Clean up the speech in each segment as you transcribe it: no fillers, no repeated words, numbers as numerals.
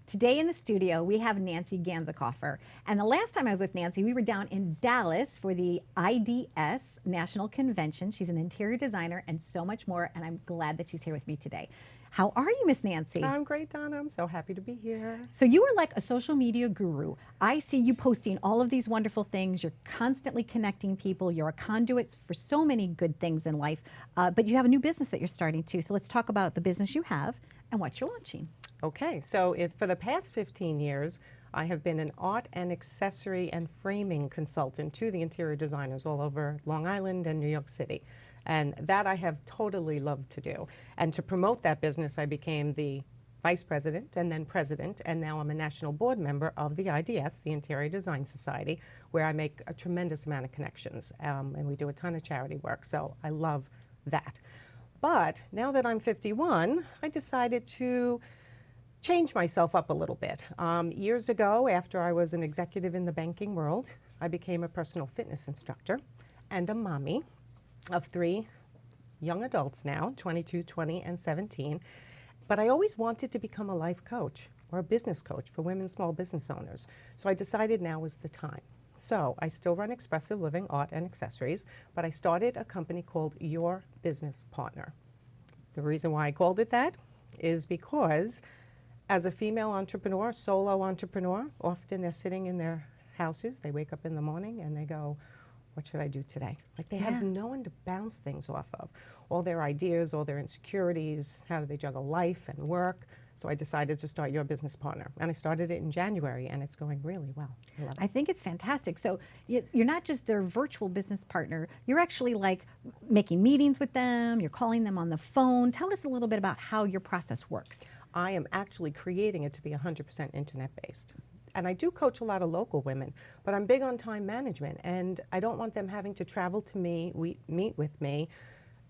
Today in the studio, we have Nancy Ganzekaufer. And the last time I was with Nancy, we were down in Dallas for the IDS National Convention. She's an interior designer and so much more, and I'm glad that she's here with me today. How are you, Miss Nancy? I'm great, Donna. I'm so happy to be here. So you are like a social media guru. I see you posting all of these wonderful things. You're constantly connecting people. You're a conduit for so many good things in life. But you have a new business that you're starting too. So let's talk about the business you have and what you're launching. Okay, so for the past 15 years, I have been an art and accessory and framing consultant to the interior designers all over Long Island and New York City. And that I have totally loved to do. And to promote that business, I became the vice president and then president, and now I'm a national board member of the IDS, the Interior Design Society, where I make a tremendous amount of connections, and we do a ton of charity work, so I love that. But now that I'm 51, I decided to change myself up a little bit. Years ago, after I was an executive in the banking world, I became a personal fitness instructor and a mommy of 3 young adults now, 22, 20, and 17. But I always wanted to become a life coach or a business coach for women small business owners. So I decided now was the time. So I still run Expressive Living Art and Accessories, but I started a company called Your Business Partner. The reason why I called it that is because as a female entrepreneur, solo entrepreneur, often they're sitting in their houses, they wake up in the morning and they go, what should I do today? Like they have no one to bounce things off of. All their ideas, all their insecurities, how do they juggle life and work? So I decided to start Your Business Partner. And I started it in January and it's going really well. I love it. I think it's fantastic. So you're not just their virtual business partner, you're actually like making meetings with them, you're calling them on the phone. Tell us a little bit about how your process works. I am actually creating it to be 100% internet-based. And I do coach a lot of local women, but I'm big on time management, and I don't want them having to travel to me, meet with me,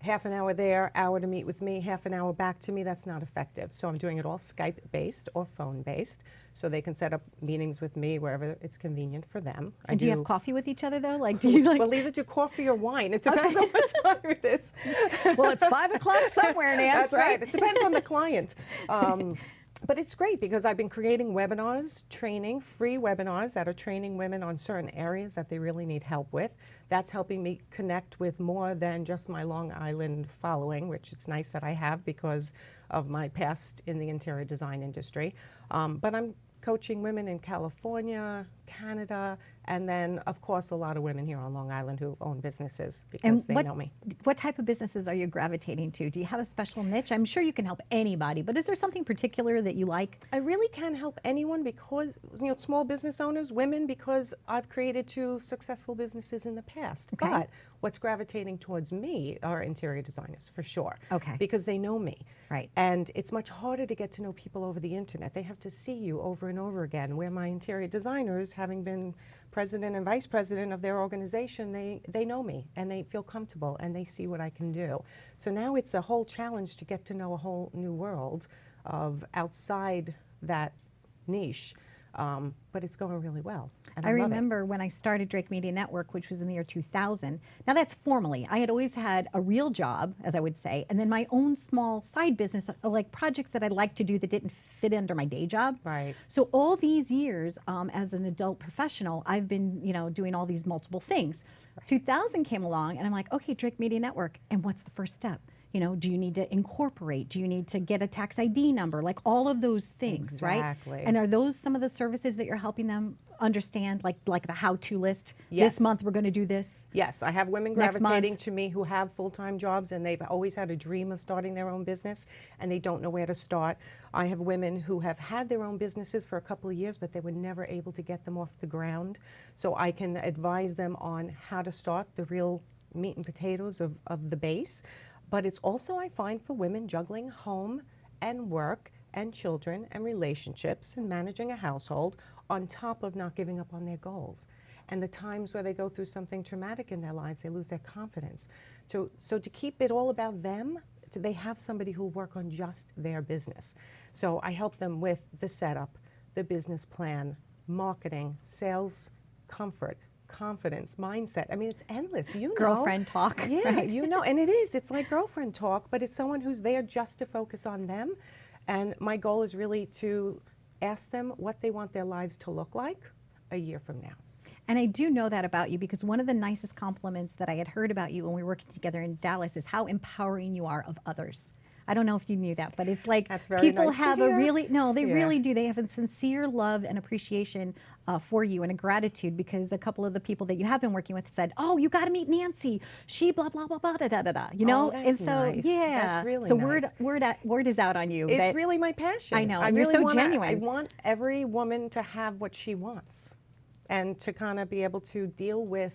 half an hour there, hour to meet with me, half an hour back to me. That's not effective. So I'm doing it all Skype-based or phone-based, so they can set up meetings with me wherever it's convenient for them. And do you have coffee with each other though? Like, do you like? We'll either do coffee or wine. It depends on what time it is. Well, it's 5 o'clock somewhere, Nance. That's right. It depends on the client. But it's great because I've been creating webinars, training, free webinars that are training women on certain areas that they really need help with. That's helping me connect with more than just my Long Island following, which it's nice that I have because of my past in the interior design industry. But I'm coaching women in California, Canada, and then, of course, a lot of women here on Long Island who own businesses because they know me. What type of businesses are you gravitating to? Do you have a special niche? I'm sure you can help anybody, but is there something particular that you like? I really can help anyone because, small business owners, women, because I've created 2 successful businesses in the past. Okay. But what's gravitating towards me are interior designers, for sure. Okay. Because they know me. Right. And it's much harder to get to know people over the internet. They have to see you over and over again, where my interior designers, having been president and vice president of their organization, they know me and they feel comfortable and they see what I can do. So now it's a whole challenge to get to know a whole new world of outside that niche. But it's going really well. And I remember when I started Drake Media Network, which was in the year 2000. Now that's formally. I had always had a real job, as I would say, and then my own small side business, like projects that I liked to do that didn't fit under my day job. Right. So all these years, as an adult professional, I've been, doing all these multiple things. Right. 2000 came along, and I'm like, okay, Drake Media Network, and what's the first step? Do you need to incorporate? Do you need to get a tax ID number? Like all of those things, exactly. Right? And are those some of the services that you're helping them understand, like the how-to list? Yes. This month we're going to do this? Yes, I have women gravitating to me who have full-time jobs and they've always had a dream of starting their own business and they don't know where to start. I have women who have had their own businesses for a couple of years, but they were never able to get them off the ground. So I can advise them on how to start the real meat and potatoes of the base. But it's also, I find, for women juggling home and work and children and relationships and managing a household on top of not giving up on their goals. And the times where they go through something traumatic in their lives, they lose their confidence. So to keep it all about them, they have somebody who will work on just their business. So I help them with the setup, the business plan, marketing, sales, comfort, confidence, mindset. I mean, it's endless. Girlfriend talk. Yeah, right? and it is. It's like girlfriend talk, but it's someone who's there just to focus on them. And my goal is really to ask them what they want their lives to look like a year from now. And I do know that about you because one of the nicest compliments that I had heard about you when we were working together in Dallas is how empowering you are of others. I don't know if you knew that, but it's like That's very people nice to have a hear. really, no, they Yeah. really do. They have a sincere love and appreciation for you and a gratitude because a couple of the people that you have been working with said, oh, you got to meet Nancy. She blah, blah, blah, blah, da, da, da, da. You know? Oh, that's and so, nice. yeah. That's really so nice. word is out on you. It's that- really my passion. I know, I and you're really so wanna, genuine. I want every woman to have what she wants and to kind of be able to deal with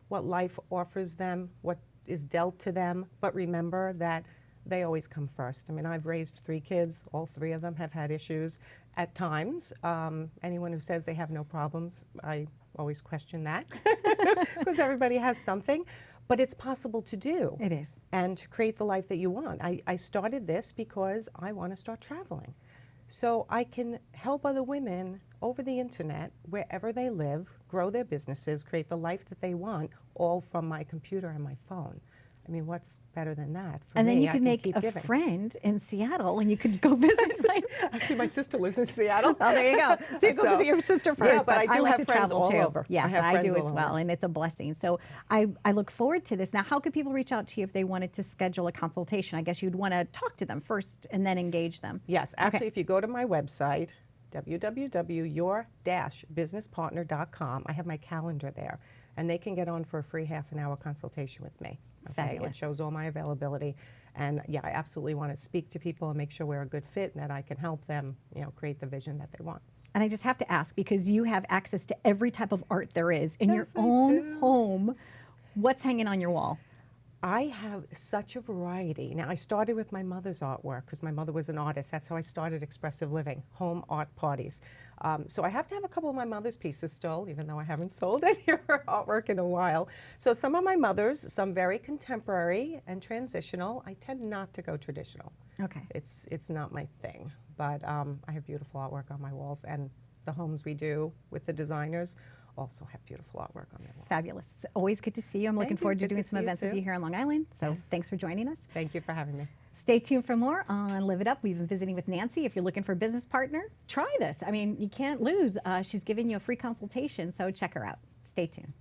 what life offers them, what is dealt to them, but remember that they always come first. I mean, I've raised 3 kids. All 3 of them have had issues at times. Anyone who says they have no problems, I always question that because everybody has something. But it's possible to do. It is. And to create the life that you want. I started this because I want to start traveling. So I can help other women over the internet, wherever they live, grow their businesses, create the life that they want, all from my computer and my phone. I mean, what's better than that? For And me, then you I could can make keep a giving. friend in Seattle and you could go visit. Actually, my sister lives in Seattle. Oh, there you go. So you go visit your sister first. Yeah, but I do like have to friends travel all too. over. Yes, I have I friends do all as well, over. and it's a blessing. So I look forward to this. Now, how could people reach out to you if they wanted to schedule a consultation? I guess you'd want to talk to them first and then engage them. Yes, actually, if you go to my website, www.your-businesspartner.com, I have my calendar there, and they can get on for a free half-an-hour consultation with me. Okay, Fabulous. it shows all my availability, and yeah, I absolutely want to speak to people and make sure we're a good fit and that I can help them, you know, create the vision that they want. And I just have to ask, because you have access to every type of art there is in your Yes, I own do. home, what's hanging on your wall? I have such a variety. Now, I started with my mother's artwork because my mother was an artist. That's how I started Expressive Living, home art parties. So I have to have a couple of my mother's pieces still, even though I haven't sold any of her artwork in a while. So some of my mother's, some very contemporary and transitional. I tend not to go traditional. Okay. It's not my thing. But I have beautiful artwork on my walls, and the homes we do with the designers also have beautiful artwork on their walls. Fabulous. It's always good to see you. I'm looking Thank you. forward to Good to doing some see you events with too. you here on Long Island. So Yes. thanks for joining us. Thank you for having me. Stay tuned for more on Live It Up. We've been visiting with Nancy. If you're looking for a business partner, try this. I mean, you can't lose. She's giving you a free consultation, so check her out. Stay tuned.